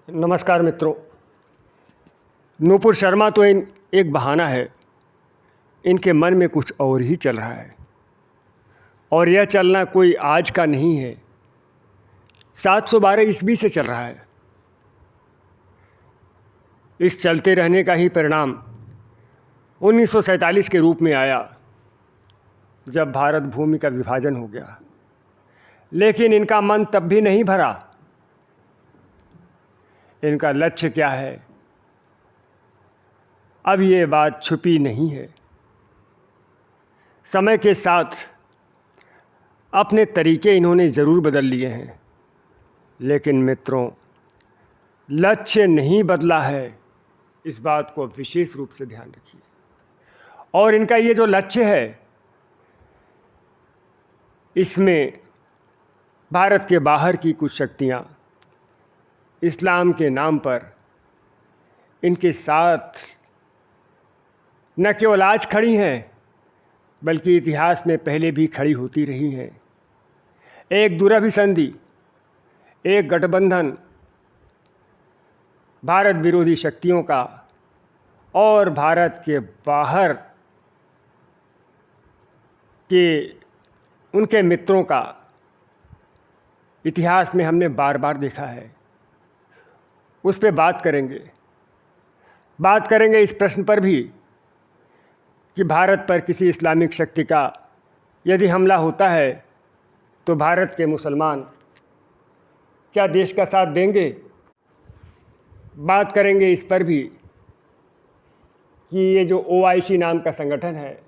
नमस्कार मित्रों। नूपुर शर्मा तो एक बहाना है। इनके मन में कुछ और ही चल रहा है और यह चलना कोई आज का नहीं है, 712 ईस्वी से चल रहा है। इस चलते रहने का ही परिणाम 1947 के रूप में आया, जब भारत भूमि का विभाजन हो गया। लेकिन इनका मन तब भी नहीं भरा। इनका लक्ष्य क्या है, अब ये बात छुपी नहीं है। समय के साथ अपने तरीके इन्होंने ज़रूर बदल लिए हैं, लेकिन मित्रों, लक्ष्य नहीं बदला है। इस बात को विशेष रूप से ध्यान रखिए। और इनका ये जो लक्ष्य है, इसमें भारत के बाहर की कुछ शक्तियाँ इस्लाम के नाम पर इनके साथ न केवल आज खड़ी हैं, बल्कि इतिहास में पहले भी खड़ी होती रही हैं। एक दुरभिसंधि, एक गठबंधन भारत विरोधी शक्तियों का और भारत के बाहर के उनके मित्रों का इतिहास में हमने बार बार देखा है। उस पे बात करेंगे इस प्रश्न पर भी कि भारत पर किसी इस्लामिक शक्ति का यदि हमला होता है तो भारत के मुसलमान क्या देश का साथ देंगे। बात करेंगे इस पर भी कि ये जो OIC नाम का संगठन है,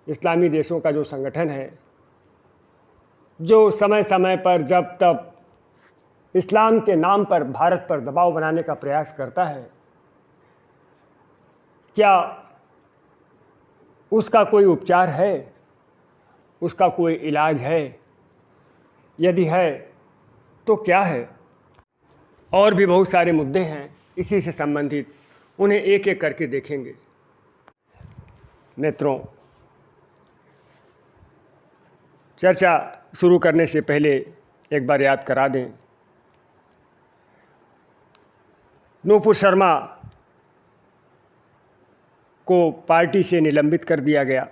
इस्लामी देशों का जो संगठन है, जो समय समय पर जब तब इस्लाम के नाम पर भारत पर दबाव बनाने का प्रयास करता है, क्या उसका कोई उपचार है, उसका कोई इलाज है? यदि है तो क्या है? और भी बहुत सारे मुद्दे हैं इसी से संबंधित, उन्हें एक एक करके देखेंगे। मित्रों, चर्चा शुरू करने से पहले एक बार याद करा दें, नूपुर शर्मा को पार्टी से निलंबित कर दिया गया।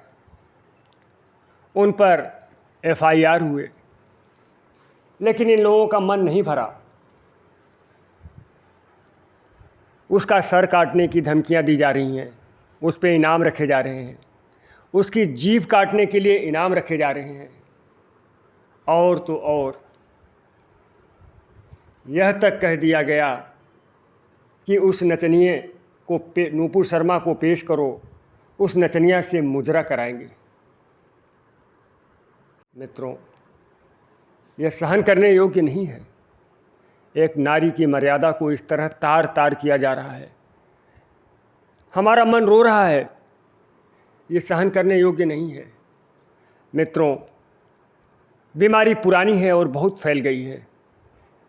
उन पर FIR हुए, लेकिन इन लोगों का मन नहीं भरा। उसका सर काटने की धमकियां दी जा रही हैं, उस पे इनाम रखे जा रहे हैं, उसकी जीभ काटने के लिए इनाम रखे जा रहे हैं। और तो और यह तक कह दिया गया कि उस नचनिए को नूपुर शर्मा को पेश करो, उस नचनिया से मुजरा कराएंगे। मित्रों, यह सहन करने योग्य नहीं है। एक नारी की मर्यादा को इस तरह तार तार किया जा रहा है। हमारा मन रो रहा है, ये सहन करने योग्य नहीं है। मित्रों, बीमारी पुरानी है और बहुत फैल गई है,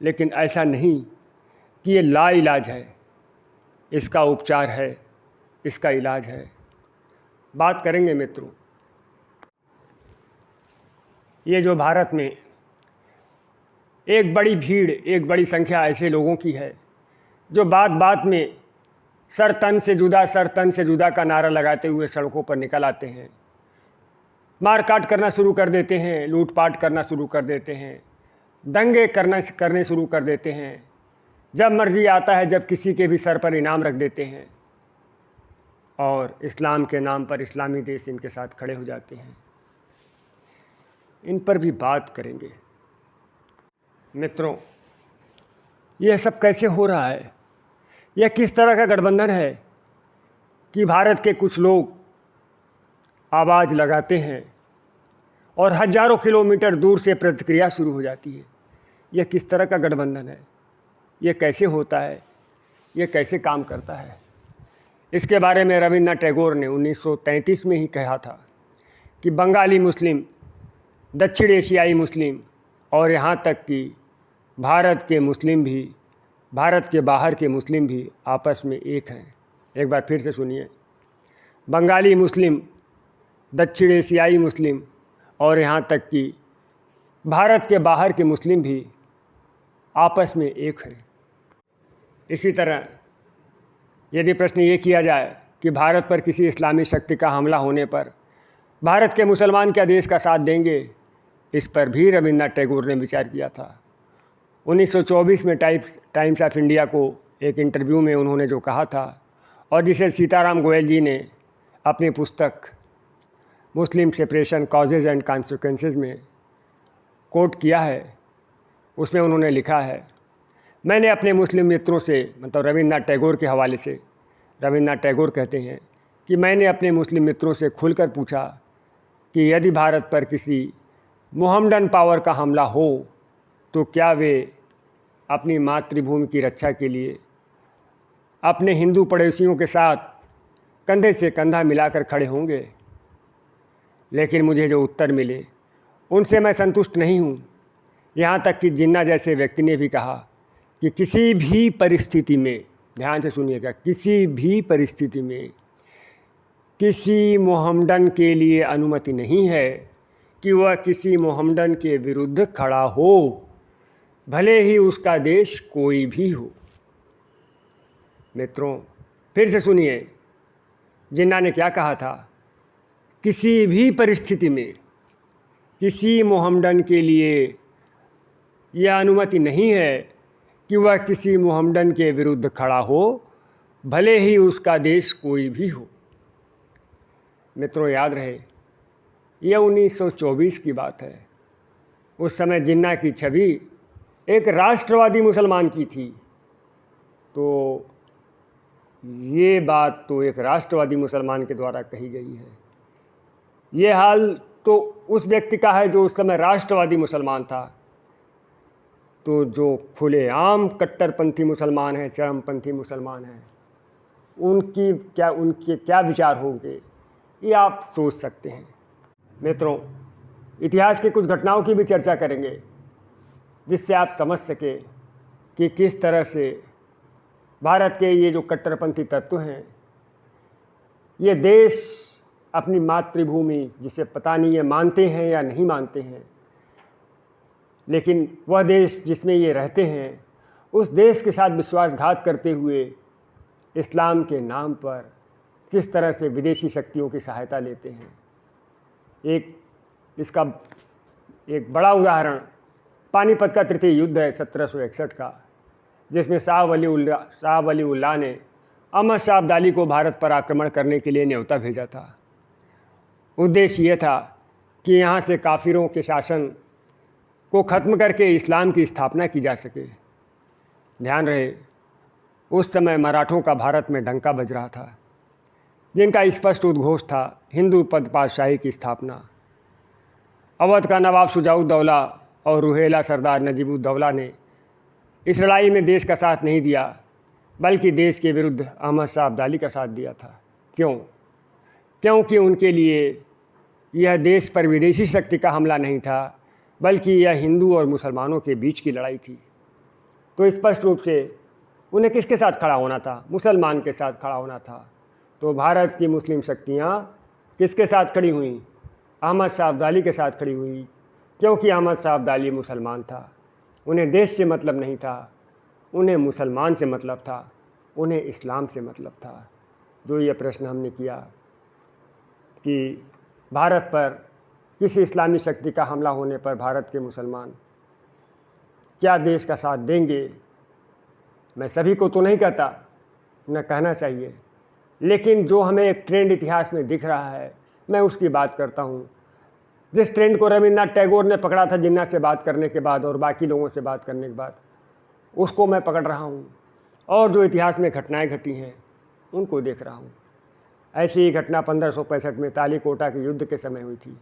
लेकिन ऐसा नहीं कि ये लाइलाज है। इसका उपचार है, इसका इलाज है। बात करेंगे मित्रों, ये जो भारत में एक बड़ी भीड़, एक बड़ी संख्या ऐसे लोगों की है जो बात बात में सर तन से जुदा का नारा लगाते हुए सड़कों पर निकल आते हैं, मारकाट करना शुरू कर देते हैं, लूटपाट करना शुरू कर देते हैं, दंगे करने शुरू कर देते हैं। जब मर्जी आता है, जब किसी के भी सर पर इनाम रख देते हैं और इस्लाम के नाम पर इस्लामी देश इनके साथ खड़े हो जाते हैं। इन पर भी बात करेंगे। मित्रों, यह सब कैसे हो रहा है? यह किस तरह का गठबंधन है कि भारत के कुछ लोग आवाज़ लगाते हैं और हजारों किलोमीटर दूर से प्रतिक्रिया शुरू हो जाती है? यह किस तरह का गठबंधन है? ये कैसे होता है? ये कैसे काम करता है? इसके बारे में रविन्द्रनाथ टैगोर ने 1933 में ही कहा था कि बंगाली मुस्लिम, दक्षिण एशियाई मुस्लिम और यहाँ तक कि भारत के मुस्लिम भी, भारत के बाहर के मुस्लिम भी आपस में एक हैं। एक बार फिर से सुनिए, बंगाली मुस्लिम, दक्षिण एशियाई मुस्लिम और यहाँ तक कि भारत के बाहर के मुस्लिम भी आपस में एक हैं। इसी तरह यदि प्रश्न ये किया जाए कि भारत पर किसी इस्लामी शक्ति का हमला होने पर भारत के मुसलमान क्या देश का साथ देंगे, इस पर भी रविन्द्रनाथ टैगोर ने विचार किया था। 1924 में टाइम्स ऑफ इंडिया को एक इंटरव्यू में उन्होंने जो कहा था और जिसे सीताराम गोयल जी ने अपनी पुस्तक मुस्लिम सेपरेशन कॉजेज़ एंड कॉन्सिक्वेंसेस में कोट किया है, उसमें उन्होंने लिखा है, मैंने अपने मुस्लिम मित्रों से, मतलब रविन्द्रनाथ टैगोर के हवाले से रविन्द्रनाथ टैगोर कहते हैं कि मैंने अपने मुस्लिम मित्रों से खुलकर पूछा कि यदि भारत पर किसी मोहम्मडन पावर का हमला हो तो क्या वे अपनी मातृभूमि की रक्षा के लिए अपने हिंदू पड़ोसियों के साथ कंधे से कंधा मिलाकर खड़े होंगे। लेकिन मुझे जो उत्तर मिले उनसे मैं संतुष्ट नहीं हूँ। यहाँ तक कि जिन्ना जैसे व्यक्ति ने भी कहा कि किसी भी परिस्थिति में, ध्यान से सुनिएगा, किसी भी परिस्थिति में किसी मोहम्मडन के लिए अनुमति नहीं है कि वह किसी मोहम्मडन के विरुद्ध खड़ा हो, भले ही उसका देश कोई भी हो। मित्रों, फिर से सुनिए, जिन्ना ने क्या कहा था, किसी भी परिस्थिति में किसी मोहम्मडन के लिए यह अनुमति नहीं है कि वह किसी मोहम्मडन के विरुद्ध खड़ा हो, भले ही उसका देश कोई भी हो। मित्रों, याद रहे, यह 1924 की बात है। उस समय जिन्ना की छवि एक राष्ट्रवादी मुसलमान की थी। तो ये बात तो एक राष्ट्रवादी मुसलमान के द्वारा कही गई है। ये हाल तो उस व्यक्ति का है जो उस समय राष्ट्रवादी मुसलमान था। तो जो खुलेआम कट्टरपंथी मुसलमान हैं, चरमपंथी मुसलमान हैं, उनके क्या विचार होंगे, ये आप सोच सकते हैं। मित्रों, इतिहास की कुछ घटनाओं की भी चर्चा करेंगे जिससे आप समझ सके कि किस तरह से भारत के ये जो कट्टरपंथी तत्व हैं, ये देश अपनी मातृभूमि, जिसे पता नहीं ये मानते हैं या नहीं मानते हैं, लेकिन वह देश जिसमें ये रहते हैं, उस देश के साथ विश्वासघात करते हुए इस्लाम के नाम पर किस तरह से विदेशी शक्तियों की सहायता लेते हैं। इसका एक बड़ा उदाहरण पानीपत का तृतीय युद्ध है 1761 का, जिसमें शाह वली उल्लाह ने अहमद शाह अब्दाली को भारत पर आक्रमण करने के लिए न्योता भेजा था। उद्देश्य ये था कि यहाँ से काफिरों के शासन को ख़त्म करके इस्लाम की स्थापना की जा सके। ध्यान रहे, उस समय मराठों का भारत में डंका बज रहा था, जिनका स्पष्ट उद्घोष था हिंदू पद पातशाही की स्थापना। अवध का नवाब शुजाउद्दौला और रुहेला सरदार नजीबुद्दौला ने इस लड़ाई में देश का साथ नहीं दिया, बल्कि देश के विरुद्ध अहमद शाह अब्दाली का साथ दिया था। क्यों? क्योंकि उनके लिए यह देश पर विदेशी शक्ति का हमला नहीं था, बल्कि यह हिंदू और मुसलमानों के बीच की लड़ाई थी। तो स्पष्ट रूप से उन्हें किसके साथ खड़ा होना था? मुसलमान के साथ खड़ा होना था। तो भारत की मुस्लिम शक्तियाँ किसके साथ खड़ी हुई? अहमद शाह अब्दाली के साथ खड़ी हुई, क्योंकि अहमद शाह अब्दाली मुसलमान था। उन्हें देश से मतलब नहीं था, उन्हें मुसलमान से मतलब था, उन्हें इस्लाम से मतलब था। जो ये प्रश्न हमने किया कि भारत पर किसी इस्लामी शक्ति का हमला होने पर भारत के मुसलमान क्या देश का साथ देंगे, मैं सभी को तो नहीं कहता, न कहना चाहिए, लेकिन जो हमें एक ट्रेंड इतिहास में दिख रहा है, मैं उसकी बात करता हूँ। जिस ट्रेंड को रविन्द्रनाथ टैगोर ने पकड़ा था जिन्ना से बात करने के बाद और बाकी लोगों से बात करने के बाद, उसको मैं पकड़ रहा हूँ, और जो इतिहास में घटनाएं घटी हैं उनको देख रहा हूँ। ऐसी ही घटना 1565 में तालीकोटा के युद्ध के समय हुई थी,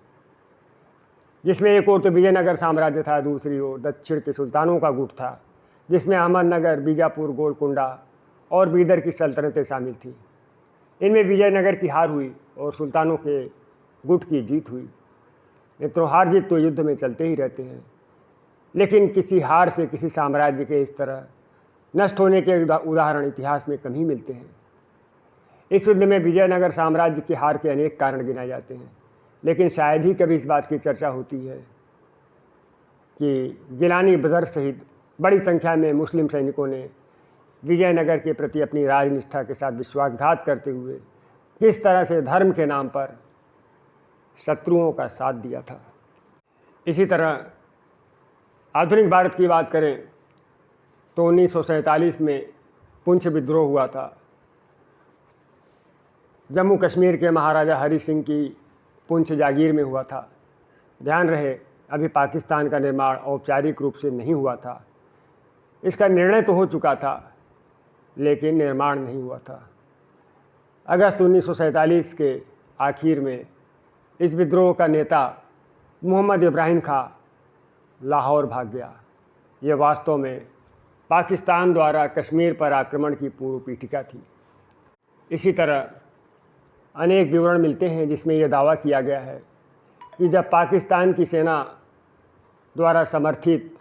जिसमें एक ओर तो विजयनगर साम्राज्य था, दूसरी ओर दक्षिण के सुल्तानों का गुट था, जिसमें अहमदनगर, बीजापुर, गोलकुंडा और बीदर की सल्तनतें शामिल थीं। इनमें विजयनगर की हार हुई और सुल्तानों के गुट की जीत हुई। मित्रों, हार जीत तो युद्ध में चलते ही रहते हैं, लेकिन किसी हार से किसी साम्राज्य के इस तरह नष्ट होने के उदाहरण इतिहास में कम ही मिलते हैं। इस युद्ध में विजयनगर साम्राज्य की हार के अनेक कारण गिनाए जाते हैं, लेकिन शायद ही कभी इस बात की चर्चा होती है कि गिलानी बदर सहित बड़ी संख्या में मुस्लिम सैनिकों ने विजयनगर के प्रति अपनी राजनिष्ठा के साथ विश्वासघात करते हुए किस तरह से धर्म के नाम पर शत्रुओं का साथ दिया था। इसी तरह आधुनिक भारत की बात करें तो 1947 में पुंछ विद्रोह हुआ था। जम्मू कश्मीर के महाराजा हरि सिंह की पुंछ जागीर में हुआ था। ध्यान रहे, अभी पाकिस्तान का निर्माण औपचारिक रूप से नहीं हुआ था। इसका निर्णय तो हो चुका था लेकिन निर्माण नहीं हुआ था। अगस्त 1947 के आखिर में इस विद्रोह का नेता मोहम्मद इब्राहिम खां लाहौर भाग गया। ये वास्तव में पाकिस्तान द्वारा कश्मीर पर आक्रमण की पूर्व पीठिका थी। इसी तरह अनेक विवरण मिलते हैं जिसमें यह दावा किया गया है कि जब पाकिस्तान की सेना द्वारा समर्थित,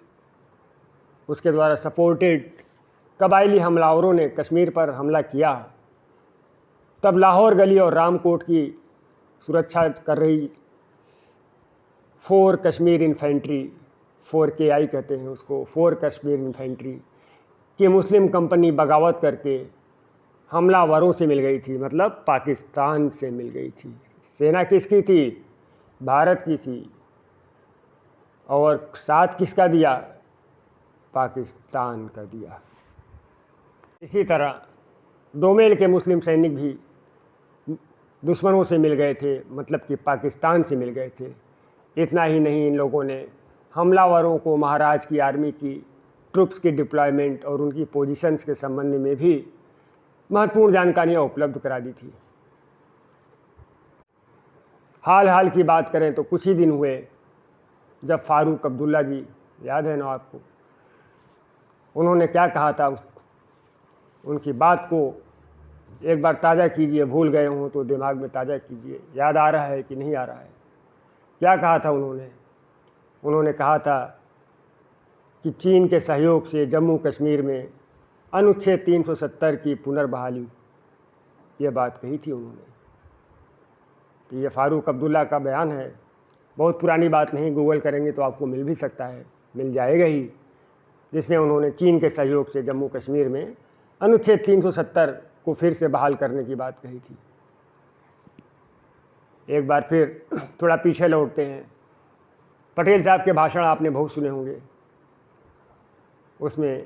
उसके द्वारा सपोर्टेड कबायली हमलावरों ने कश्मीर पर हमला किया, तब लाहौर गली और रामकोट की सुरक्षा कर रही 4 कश्मीर इन्फेंट्री, 4KI कहते हैं उसको, 4 कश्मीर इन्फेंट्री की मुस्लिम कंपनी बगावत करके हमलावरों से मिल गई थी, मतलब पाकिस्तान से मिल गई थी। सेना किसकी थी? भारत की थी। और साथ किसका दिया? पाकिस्तान का दिया। इसी तरह डोमेल के मुस्लिम सैनिक भी दुश्मनों से मिल गए थे, मतलब कि पाकिस्तान से मिल गए थे। इतना ही नहीं, इन लोगों ने हमलावरों को महाराज की आर्मी की ट्रुप्स की डिप्लॉयमेंट और उनकी पोजीशंस के संबंध में भी महत्वपूर्ण जानकारियाँ उपलब्ध करा दी थी। हाल की बात करें तो कुछ ही दिन हुए जब फारूक अब्दुल्ला जी, याद है ना आपको, उन्होंने क्या कहा था, उनकी बात को एक बार ताज़ा कीजिए, भूल गए हों तो दिमाग में ताज़ा कीजिए, याद आ रहा है कि नहीं आ रहा है। क्या कहा था उन्होंने कहा था कि चीन के सहयोग से जम्मू कश्मीर में अनुच्छेद 370 की पुनर्बहाली, ये बात कही थी उन्होंने। तो ये फारूक अब्दुल्ला का बयान है, बहुत पुरानी बात नहीं, गूगल करेंगे तो आपको मिल भी सकता है, मिल जाएगा ही, जिसमें उन्होंने चीन के सहयोग से जम्मू कश्मीर में अनुच्छेद 370 को फिर से बहाल करने की बात कही थी। एक बार फिर थोड़ा पीछे लौटते हैं। पटेल साहब के भाषण आपने बहुत सुने होंगे। उसमें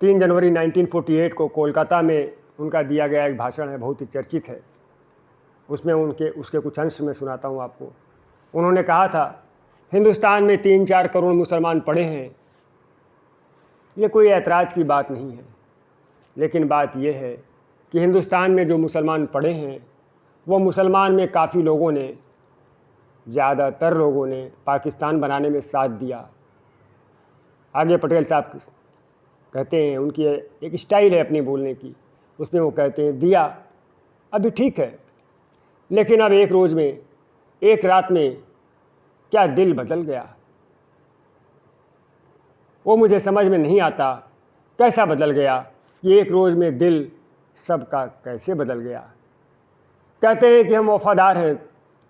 3 जनवरी 1948 को कोलकाता में उनका दिया गया एक भाषण है, बहुत ही चर्चित है। उसमें उसके कुछ अंश में सुनाता हूँ आपको। उन्होंने कहा था, हिंदुस्तान में 3-4 करोड़ मुसलमान पड़े हैं, ये कोई ऐतराज़ की बात नहीं है, लेकिन बात यह है कि हिंदुस्तान में जो मुसलमान पड़े हैं वो मुसलमान में काफ़ी लोगों ने, ज़्यादातर लोगों ने पाकिस्तान बनाने में साथ दिया। आगे पटेल साहब कहते हैं, उनकी एक स्टाइल है अपनी बोलने की, उसमें वो कहते हैं, दिया अभी ठीक है, लेकिन अब एक रोज़ में, एक रात में क्या दिल बदल गया, वो मुझे समझ में नहीं आता कैसा बदल गया, कि एक रोज़ में दिल सबका कैसे बदल गया। कहते हैं कि हम वफ़ादार हैं,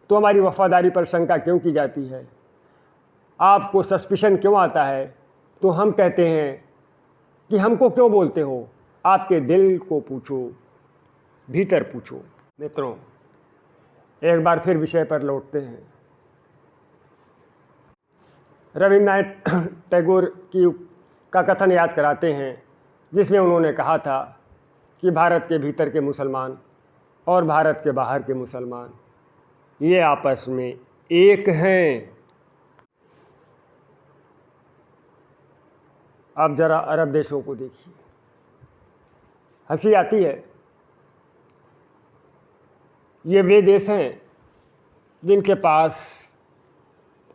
तो हमारी वफ़ादारी पर शंका क्यों की जाती है, आपको सस्पिशन क्यों आता है, तो हम कहते हैं कि हमको क्यों बोलते हो, आपके दिल को पूछो, भीतर पूछो। मित्रों, एक बार फिर विषय पर लौटते हैं। रविन्द्रनाथ टैगोर का कथन याद कराते हैं, जिसमें उन्होंने कहा था कि भारत के भीतर के मुसलमान और भारत के बाहर के मुसलमान ये आपस में एक हैं। अब ज़रा अरब देशों को देखिए, हंसी आती है। ये वे देश हैं जिनके पास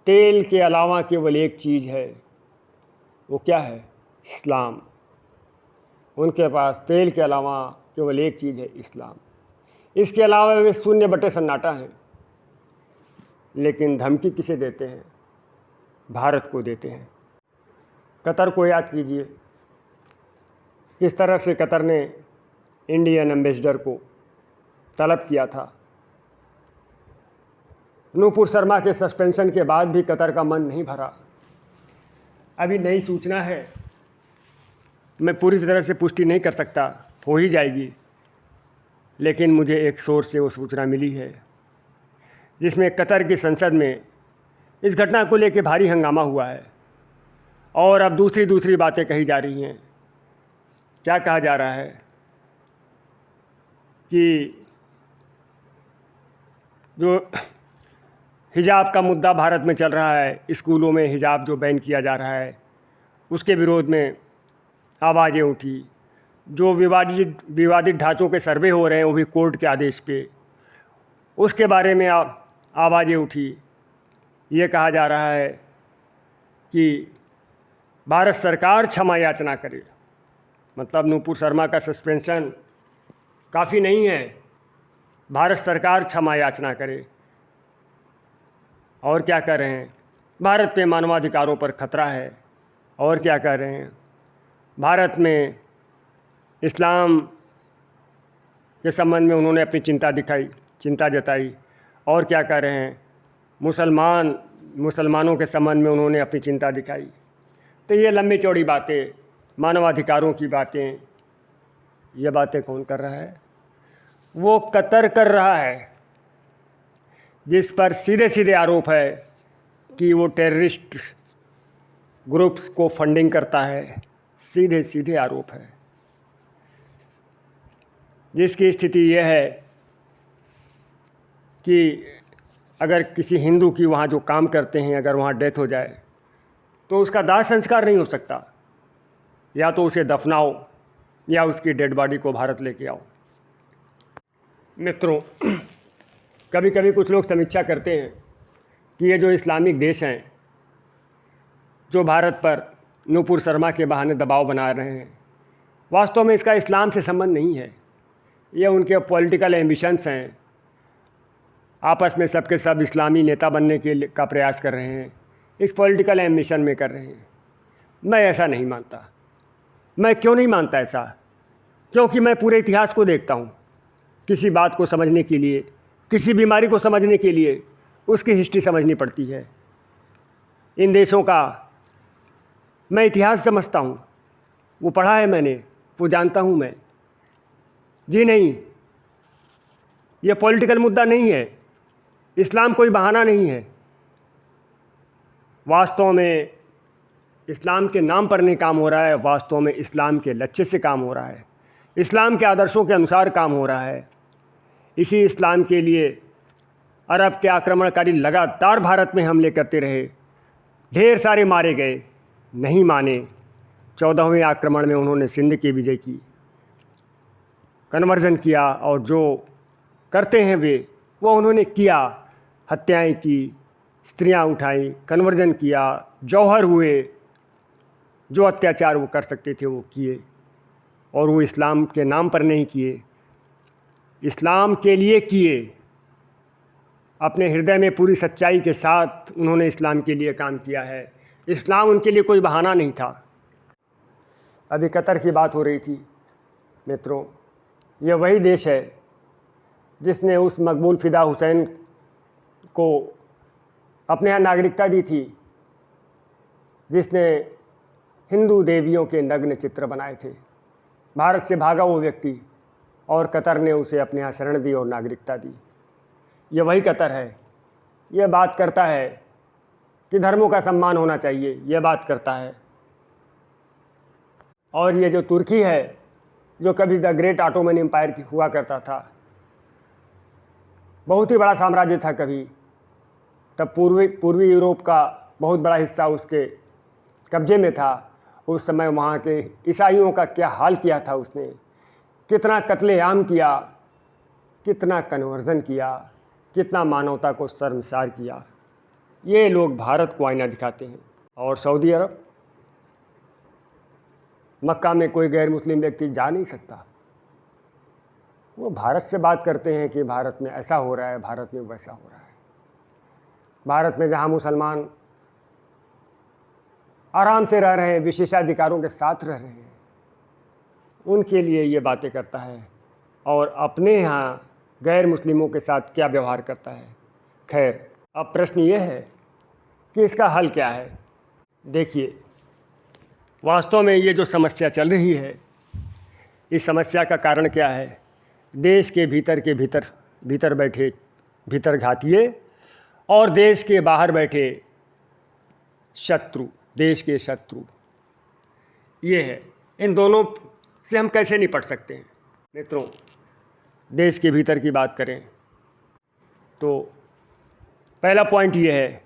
तेल के अलावा केवल एक चीज़ है, वो क्या है? इस्लाम। उनके पास तेल के अलावा केवल एक चीज़ है, इस्लाम। इसके अलावा वे शून्य बटे सन्नाटा हैं। लेकिन धमकी किसे देते हैं? भारत को देते हैं। कतर को याद कीजिए, किस तरह से कतर ने इंडियन एम्बेसडर को तलब किया था। नूपुर शर्मा के सस्पेंशन के बाद भी कतर का मन नहीं भरा। अभी नई सूचना है मैं पूरी तरह से पुष्टि नहीं कर सकता, हो ही जाएगी, लेकिन मुझे एक सोर्स से वो सूचना मिली है जिसमें कतर की संसद में इस घटना को लेकर भारी हंगामा हुआ है और अब दूसरी बातें कही जा रही हैं। क्या कहा जा रहा है कि जो हिजाब का मुद्दा भारत में चल रहा है, स्कूलों में हिजाब जो बैन किया जा रहा है, उसके विरोध में आवाज़ें उठी। जो विवादित ढांचों के सर्वे हो रहे हैं वो भी कोर्ट के आदेश पे, उसके बारे में आवाज़ें उठी। ये कहा जा रहा है कि भारत सरकार क्षमा याचना करे, मतलब नूपुर शर्मा का सस्पेंशन काफ़ी नहीं है, भारत सरकार क्षमा याचना करे। और क्या कर रहे हैं, भारत पे मानवाधिकारों पर खतरा है। और क्या कर रहे हैं, भारत में इस्लाम के संबंध में उन्होंने अपनी चिंता जताई। और क्या कर रहे हैं, मुसलमानों के संबंध में उन्होंने अपनी चिंता दिखाई। तो ये लंबी चौड़ी बातें, मानवाधिकारों की बातें, ये बातें कौन कर रहा है? वो कतर कर रहा है, जिस पर सीधे सीधे आरोप है कि वो टेररिस्ट ग्रुप्स को फंडिंग करता है। सीधे सीधे आरोप है, जिसकी स्थिति यह है कि अगर किसी हिंदू की वहाँ जो काम करते हैं, अगर वहाँ डेथ हो जाए तो उसका दाह संस्कार नहीं हो सकता, या तो उसे दफनाओ या उसकी डेड बॉडी को भारत लेके आओ। मित्रों, कभी कभी कुछ लोग समीक्षा करते हैं कि ये जो इस्लामिक देश हैं, जो भारत पर नूपुर शर्मा के बहाने दबाव बना रहे हैं, वास्तव में इसका इस्लाम से संबंध नहीं है। ये उनके पॉलिटिकल एम्बिशंस हैं, आपस में सबके सब इस्लामी नेता बनने का प्रयास कर रहे हैं, इस पॉलिटिकल एम्बिशन में कर रहे हैं। मैं ऐसा नहीं मानता। मैं क्यों नहीं मानता ऐसा? क्योंकि मैं पूरे इतिहास को देखता हूँ। किसी बात को समझने के लिए, किसी बीमारी को समझने के लिए उसकी हिस्ट्री समझनी पड़ती है। इन देशों का मैं इतिहास समझता हूँ, वो पढ़ा है मैंने, वो जानता हूँ मैं। जी नहीं, ये पॉलिटिकल मुद्दा नहीं है, इस्लाम कोई बहाना नहीं है। वास्तव में इस्लाम के नाम पर नहीं काम हो रहा है, वास्तव में इस्लाम के लक्ष्य से काम हो रहा है, इस्लाम के आदर्शों के अनुसार काम हो रहा है। इसी इस्लाम के लिए अरब के आक्रमणकारी लगातार भारत में हमले करते रहे, ढेर सारे मारे गए, नहीं माने। 14वें आक्रमण में उन्होंने सिंध की विजय की, कन्वर्जन किया, और जो करते हैं वो उन्होंने किया। हत्याएं की, स्त्रियां उठाई, कन्वर्जन किया, जौहर हुए, जो अत्याचार वो कर सकते थे वो किए। और वो इस्लाम के नाम पर नहीं किए, इस्लाम के लिए किए। अपने हृदय में पूरी सच्चाई के साथ उन्होंने इस्लाम के लिए काम किया है। इस्लाम उनके लिए कोई बहाना नहीं था। अभी कतर की बात हो रही थी। मित्रों, ये वही देश है जिसने उस मकबूल फ़िदा हुसैन को अपने यहाँ नागरिकता दी थी, जिसने हिंदू देवियों के नग्न चित्र बनाए थे। भारत से भागा वो व्यक्ति, और कतर ने उसे अपने यहाँ शरण दी और नागरिकता दी। ये वही कतर है। ये बात करता है कि धर्मों का सम्मान होना चाहिए, ये बात करता है। और ये जो तुर्की है, जो कभी द ग्रेट ऑटोमन एम्पायर हुआ करता था, बहुत ही बड़ा साम्राज्य था कभी, तब पूर्वी यूरोप का बहुत बड़ा हिस्सा उसके कब्जे में था। उस समय वहाँ के ईसाइयों का क्या हाल किया था उसने, कितना कत्लेआम किया, कितना कन्वर्जन किया, कितना मानवता को शर्मसार किया। ये लोग भारत को आईना दिखाते हैं। और सऊदी अरब, मक्का में कोई गैर मुस्लिम व्यक्ति जा नहीं सकता। वो भारत से बात करते हैं कि भारत में ऐसा हो रहा है, भारत में वैसा हो रहा है। भारत में जहाँ मुसलमान आराम से रह रहे हैं, विशेषाधिकारों के साथ रह रहे हैं, उनके लिए ये बातें करता है, और अपने यहाँ गैर मुस्लिमों के साथ क्या व्यवहार करता है। खैर, अब प्रश्न ये है कि इसका हल क्या है। देखिए, वास्तव में ये जो समस्या चल रही है, इस समस्या का कारण क्या है? देश के भीतर बैठे भीतर घातिए और देश के बाहर बैठे शत्रु, देश के शत्रु, ये है। इन दोनों से हम कैसे निपट सकते हैं? मित्रों, देश के भीतर की बात करें तो पहला पॉइंट ये है,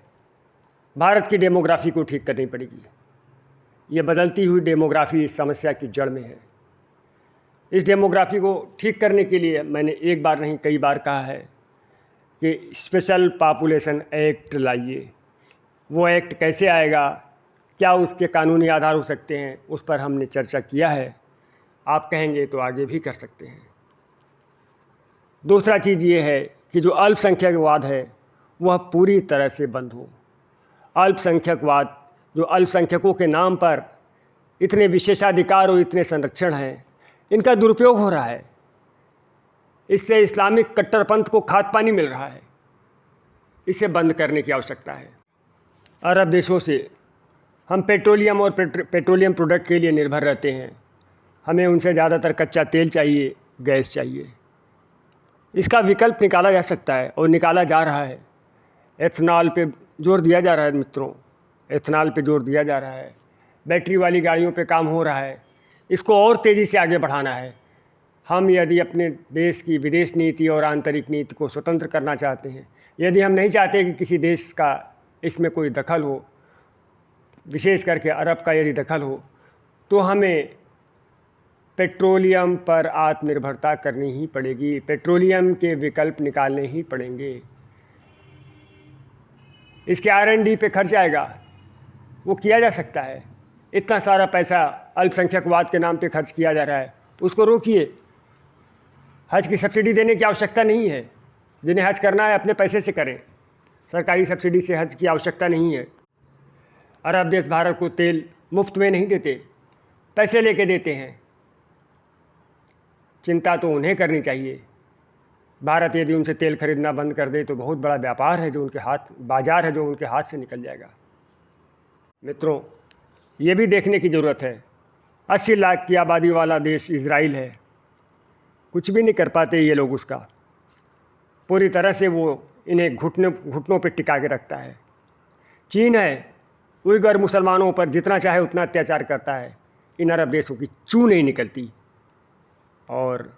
भारत की डेमोग्राफी को ठीक करनी पड़ेगी। ये बदलती हुई डेमोग्राफी इस समस्या की जड़ में है। इस डेमोग्राफी को ठीक करने के लिए मैंने एक बार नहीं कई बार कहा है कि स्पेशल पॉपुलेशन एक्ट लाइए। वो एक्ट कैसे आएगा, क्या उसके कानूनी आधार हो सकते हैं, उस पर हमने चर्चा किया है। आप कहेंगे तो आगे भी कर सकते हैं। दूसरा चीज़ ये है कि जो अल्पसंख्यकवाद है वह पूरी तरह से बंद हो। अल्पसंख्यकवाद, जो अल्पसंख्यकों के नाम पर इतने विशेषाधिकार और इतने संरक्षण हैं, इनका दुरुपयोग हो रहा है। इससे इस्लामिक कट्टरपंथ को खाद पानी मिल रहा है। इसे बंद करने की आवश्यकता है। अरब देशों से हम पेट्रोलियम और पेट्रोलियम प्रोडक्ट के लिए निर्भर रहते हैं। हमें उनसे ज़्यादातर कच्चा तेल चाहिए, गैस चाहिए। इसका विकल्प निकाला जा सकता है और निकाला जा रहा है। एथनॉल पे जोर दिया जा रहा है मित्रों, एथनॉल पे जोर दिया जा रहा है। बैटरी वाली गाड़ियों पे काम हो रहा है। इसको और तेज़ी से आगे बढ़ाना है। हम यदि अपने देश की विदेश नीति और आंतरिक नीति को स्वतंत्र करना चाहते हैं, यदि हम नहीं चाहते कि किसी देश का इसमें कोई दखल हो, विशेष करके अरब का यदि दखल हो, तो हमें पेट्रोलियम पर आत्मनिर्भरता करनी ही पड़ेगी। पेट्रोलियम के विकल्प निकालने ही पड़ेंगे। इसके R&D पे खर्च आएगा, वो किया जा सकता है। इतना सारा पैसा अल्पसंख्यकवाद के नाम पे खर्च किया जा रहा है, उसको रोकिए। हज की सब्सिडी देने की आवश्यकता नहीं है। जिन्हें हज करना है अपने पैसे से करें। सरकारी सब्सिडी से हज की आवश्यकता नहीं है। अरब देश भारत को तेल मुफ्त में नहीं देते, पैसे लेके देते हैं। चिंता तो उन्हें करनी चाहिए। भारत यदि उनसे तेल खरीदना बंद कर दे तो बहुत बड़ा व्यापार है जो उनके हाथ, बाजार है जो उनके हाथ से निकल जाएगा। मित्रों, ये भी देखने की ज़रूरत है, 80 लाख की आबादी वाला देश इजराइल है। कुछ भी नहीं कर पाते ये लोग उसका। पूरी तरह से वो इन्हें घुटनों पे टिका के रखता है। चीन है, उइगर मुसलमानों पर जितना चाहे उतना अत्याचार करता है। इन अरब देशों की चू नहीं निकलती और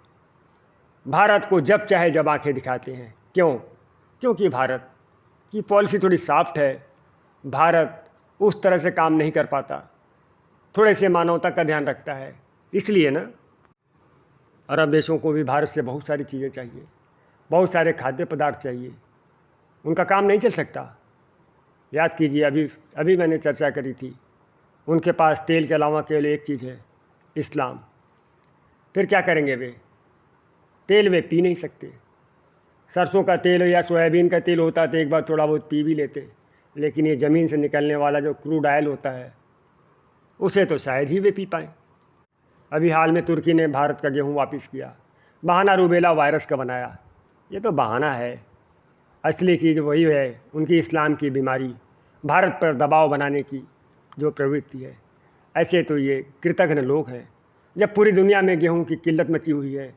भारत को जब चाहे जब आंखें दिखाते हैं। क्यों? क्योंकि भारत की पॉलिसी थोड़ी सॉफ्ट है। भारत उस तरह से काम नहीं कर पाता, थोड़े से मानवता का ध्यान रखता है। इसलिए ना अरब देशों को भी भारत से बहुत सारी चीज़ें चाहिए, बहुत सारे खाद्य पदार्थ चाहिए। उनका काम नहीं चल सकता। याद कीजिए, अभी मैंने चर्चा करी थी, उनके पास तेल के अलावा केवल एक चीज़ है, इस्लाम। फिर क्या करेंगे वे? तेल वे पी नहीं सकते। सरसों का तेल या सोयाबीन का तेल होता तो एक बार थोड़ा बहुत पी भी लेते, लेकिन ये ज़मीन से निकलने वाला जो क्रूड ऑयल होता है उसे तो शायद ही वे पी पाएँ। अभी हाल में तुर्की ने भारत का गेहूँ वापस किया, बहाना रूबेला वायरस का बनाया। ये तो बहाना है। असली चीज़ वही है, उनकी इस्लाम की बीमारी, भारत पर दबाव बनाने की जो प्रवृत्ति है। ऐसे तो ये कृतघ्न लोग हैं। जब पूरी दुनिया में गेहूं की किल्लत मची हुई है,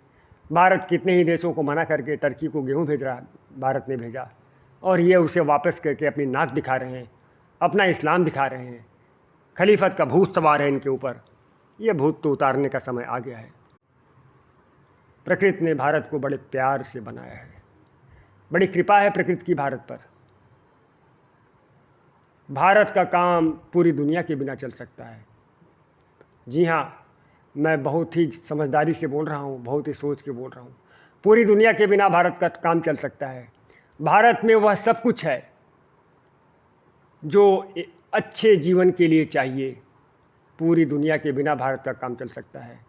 भारत कितने ही देशों को मना करके टर्की को गेहूं भेज रहा, भारत ने भेजा, और ये उसे वापस करके अपनी नाक दिखा रहे हैं, अपना इस्लाम दिखा रहे हैं। खलीफत का भूत सवार है इनके ऊपर। ये भूत तो उतारने का समय आ गया है। प्रकृति ने भारत को बड़े प्यार से बनाया है, बड़ी कृपा है प्रकृति की भारत पर। भारत का काम पूरी दुनिया के बिना चल सकता है। जी हाँ, मैं बहुत ही समझदारी से बोल रहा हूँ, बहुत ही सोच के बोल रहा हूँ। पूरी दुनिया के बिना भारत का काम चल सकता है। भारत में वह सब कुछ है जो अच्छे जीवन के लिए चाहिए। पूरी दुनिया के बिना भारत का काम चल सकता है।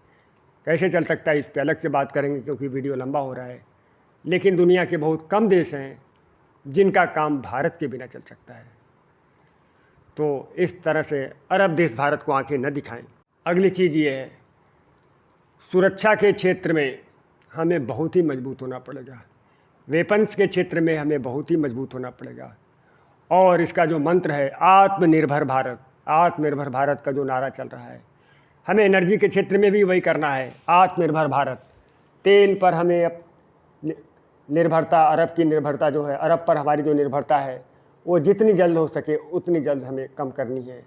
कैसे चल सकता है इस पर अलग से बात करेंगे, क्योंकि वीडियो लंबा हो रहा है। लेकिन दुनिया के बहुत कम देश हैं जिनका काम भारत के बिना चल सकता है। तो इस तरह से अरब देश भारत को आंखें न दिखाएं। अगली चीज़ ये है, सुरक्षा के क्षेत्र में हमें बहुत ही मजबूत होना पड़ेगा। वेपन्स के क्षेत्र में हमें बहुत ही मजबूत होना पड़ेगा। और इसका जो मंत्र है आत्मनिर्भर भारत, आत्मनिर्भर भारत का जो नारा चल रहा है, हमें एनर्जी के क्षेत्र में भी वही करना है, आत्मनिर्भर भारत। तेल पर हमें निर्भरता, अरब की निर्भरता जो है, अरब पर हमारी जो निर्भरता है वो जितनी जल्द हो सके उतनी जल्द हमें कम करनी है,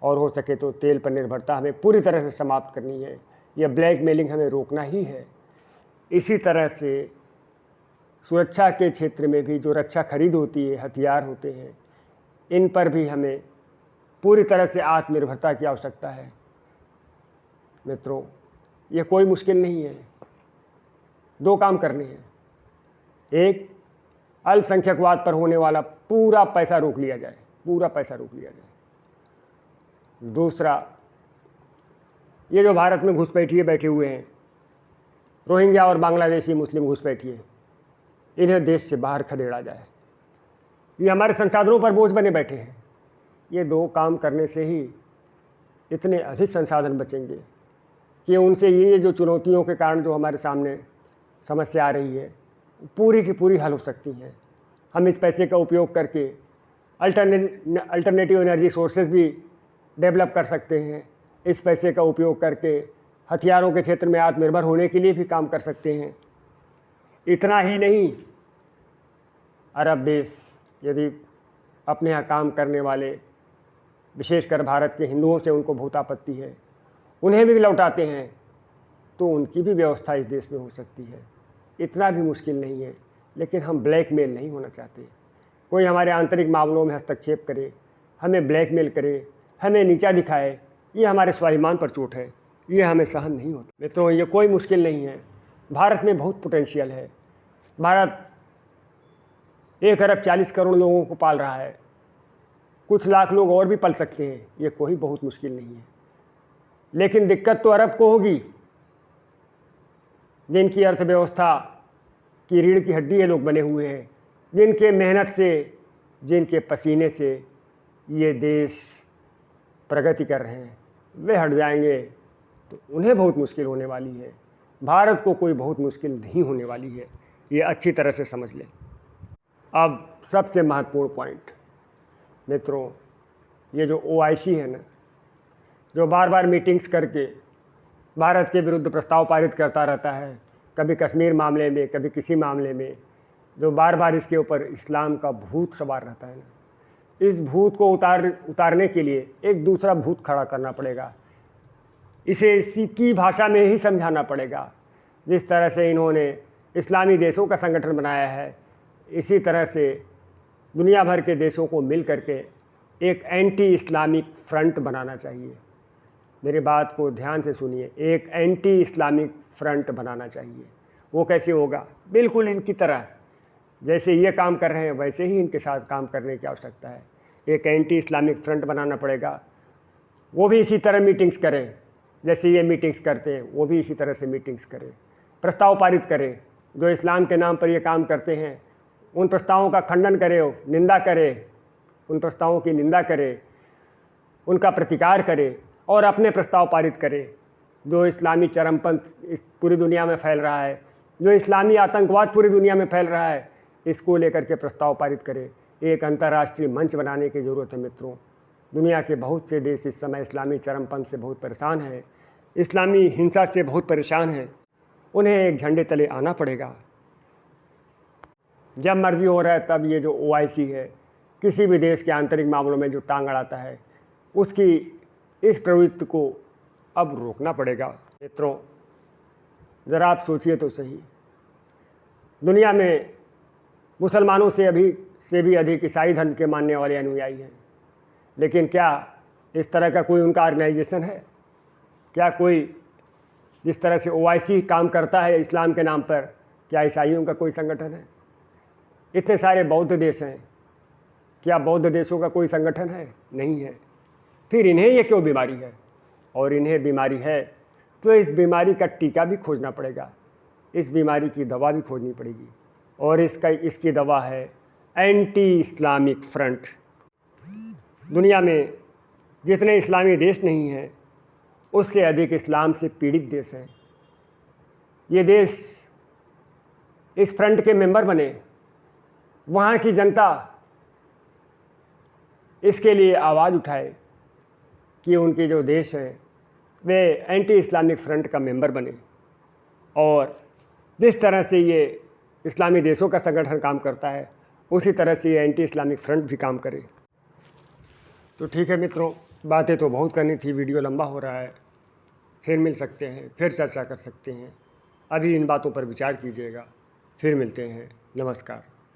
और हो सके तो तेल पर निर्भरता हमें पूरी तरह से समाप्त करनी है। यह ब्लैकमेलिंग हमें रोकना ही है। इसी तरह से सुरक्षा के क्षेत्र में भी जो रक्षा खरीद होती है, हथियार होते हैं, इन पर भी हमें पूरी तरह से आत्मनिर्भरता की आवश्यकता है। मित्रों, ये कोई मुश्किल नहीं है। 2 काम करने हैं। एक, अल्पसंख्यकवाद पर होने वाला पूरा पैसा रोक लिया जाए, पूरा पैसा रोक लिया जाए। दूसरा, ये जो भारत में घुसपैठिए बैठे हुए हैं, रोहिंग्या और बांग्लादेशी मुस्लिम घुसपैठिए, इन्हें देश से बाहर खदेड़ा जाए। ये हमारे संसाधनों पर बोझ बने बैठे हैं। ये 2 काम करने से ही इतने अधिक संसाधन बचेंगे कि उनसे ये जो चुनौतियों के कारण जो हमारे सामने समस्या आ रही है पूरी की पूरी हल हो सकती हैं। हम इस पैसे का उपयोग करके अल्टरनेटिव एनर्जी सोर्सेज भी डेवलप कर सकते हैं। इस पैसे का उपयोग करके हथियारों के क्षेत्र में आत्मनिर्भर होने के लिए भी काम कर सकते हैं। इतना ही नहीं, अरब देश यदि अपने यहाँ काम करने वाले, विशेषकर भारत के हिंदुओं से उनको बहुत आपत्ति है, उन्हें भी लौटाते हैं तो उनकी भी व्यवस्था इस देश में हो सकती है। इतना भी मुश्किल नहीं है। लेकिन हम ब्लैकमेल नहीं होना चाहते। कोई हमारे आंतरिक मामलों में हस्तक्षेप करे, हमें ब्लैकमेल करे, हमें नीचा दिखाए, ये हमारे स्वाभिमान पर चोट है, ये हमें सहन नहीं होता। मित्रों, ये कोई मुश्किल नहीं है। भारत में बहुत पोटेंशियल है। भारत 1 अरब 40 करोड़ लोगों को पाल रहा है। कुछ लाख लोग और भी पल सकते हैं। ये कोई बहुत मुश्किल नहीं है। लेकिन दिक्कत तो अरब को होगी, जिनकी अर्थव्यवस्था की रीढ़ की हड्डी ये लोग बने हुए हैं, जिनके मेहनत से, जिनके पसीने से ये देश प्रगति कर रहे हैं। वे हट जाएंगे तो उन्हें बहुत मुश्किल होने वाली है। भारत को कोई बहुत मुश्किल नहीं होने वाली है, ये अच्छी तरह से समझ लें। अब सबसे महत्वपूर्ण पॉइंट मित्रों, ये जो OIC है ना, जो बार बार मीटिंग्स करके भारत के विरुद्ध प्रस्ताव पारित करता रहता है, कभी कश्मीर मामले में, कभी किसी मामले में, जो बार बार इसके ऊपर इस्लाम का भूत सवार रहता है ना, इस भूत को उतारने के लिए एक दूसरा भूत खड़ा करना पड़ेगा। इसे इसी की भाषा में ही समझाना पड़ेगा। जिस तरह से इन्होंने इस्लामी देशों का संगठन बनाया है, इसी तरह से दुनिया भर के देशों को मिल करके एक एंटी इस्लामिक फ्रंट बनाना चाहिए। मेरी बात को ध्यान से सुनिए, एक एंटी इस्लामिक फ्रंट बनाना चाहिए। वो कैसे होगा? बिल्कुल इनकी तरह, जैसे ये काम कर रहे हैं वैसे ही इनके साथ काम करने की आवश्यकता है। एक एंटी इस्लामिक फ्रंट बनाना पड़ेगा। वो भी इसी तरह मीटिंग्स करें जैसे ये मीटिंग्स करते हैं, वो भी इसी तरह से मीटिंग्स करें, प्रस्ताव पारित करें। जो इस्लाम के नाम पर ये काम करते हैं उन प्रस्तावों का खंडन करे, निंदा करे, उन प्रस्तावों की निंदा करे, उनका प्रतिकार करे और अपने प्रस्ताव पारित करे। जो इस्लामी चरमपंथ इस पूरी दुनिया में फैल रहा है, जो इस्लामी आतंकवाद पूरी दुनिया में फैल रहा है, इसको लेकर के प्रस्ताव पारित करे। एक अंतर्राष्ट्रीय मंच बनाने की ज़रूरत है मित्रों। दुनिया के बहुत से देश इस समय इस्लामी चरमपंथ से बहुत परेशान हैं, इस्लामी हिंसा से बहुत परेशान हैं। उन्हें एक झंडे तले आना पड़ेगा। जब मर्जी हो रहा है तब ये जो OIC है, किसी भी देश के आंतरिक मामलों में जो टांग अड़ाता है, उसकी इस प्रवृत्ति को अब रोकना पड़ेगा। मित्रों, ज़रा आप सोचिए तो सही, दुनिया में मुसलमानों से भी अधिक ईसाई धर्म के मानने वाले अनुयायी हैं। लेकिन क्या इस तरह का कोई उनका ऑर्गेनाइजेशन है? क्या कोई जिस तरह से OIC काम करता है इस्लाम के नाम पर, क्या ईसाइयों का कोई संगठन है? इतने सारे बौद्ध देश हैं, क्या बौद्ध देशों का कोई संगठन है? नहीं है। फिर इन्हें ये क्यों बीमारी है? और इन्हें बीमारी है तो इस बीमारी का टीका भी खोजना पड़ेगा, इस बीमारी की दवा भी खोजनी पड़ेगी। और इसकी दवा है एंटी इस्लामिक फ्रंट। दुनिया में जितने इस्लामी देश नहीं हैं, उससे अधिक इस्लाम से पीड़ित देश हैं। ये देश इस फ्रंट के मेंबर बने, वहाँ की जनता इसके लिए आवाज़ उठाए, कि उनके जो देश हैं वे एंटी इस्लामिक फ्रंट का मेंबर बने, और जिस तरह से ये इस्लामी देशों का संगठन काम करता है उसी तरह से ये एंटी इस्लामिक फ्रंट भी काम करे। तो ठीक है मित्रों, बातें तो बहुत करनी थी, वीडियो लंबा हो रहा है, फिर मिल सकते हैं, फिर चर्चा कर सकते हैं। अभी इन बातों पर विचार कीजिएगा, फिर मिलते हैं। नमस्कार।